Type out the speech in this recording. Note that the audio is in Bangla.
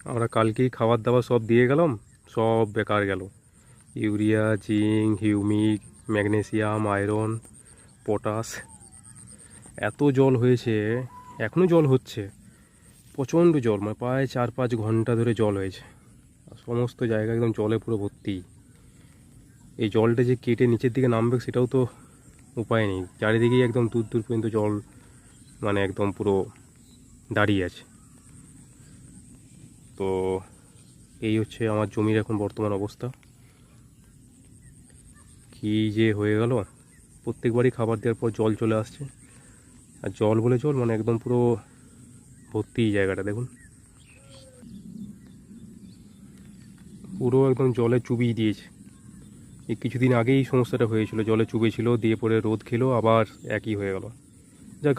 আমরা কালকেই খাবার দাবার সব দিয়ে গেলাম, সব বেকার গেল। Urea, zinc, humic, magnesium, iron, potash, এত জল হয়েছে। এখনও জল হচ্ছে, প্রচণ্ড জল, মানে প্রায় 4-5 ঘন্টা ধরে জল হয়েছে। সমস্ত জায়গা একদম জলে পুরো ভর্তি। এই জলটা যে কেটে নিচের দিকে নামবে সেটাও তো উপায় নেই। চারিদিকেই একদম দূর দূর পর্যন্ত জল, মানে একদম পুরো দাঁড়িয়ে আছে। তো এই হচ্ছে আমার জমির এখন বর্তমান অবস্থা। কি যে হয়ে গেল, প্রত্যেকবারই খাবার দেওয়ার পর জল চলে আসছে। আর জল বলে জল, মানে একদম পুরো ভর্তি জায়গাটা দেখুন, পুরো একদম জলে চুবিয়ে দিয়েছে। এই কিছুদিন আগেই সমস্যাটা হয়েছিল, জলে চুবেছিল, দিয়ে পরে রোদ খেলো, আবার একই হয়ে গেল। যা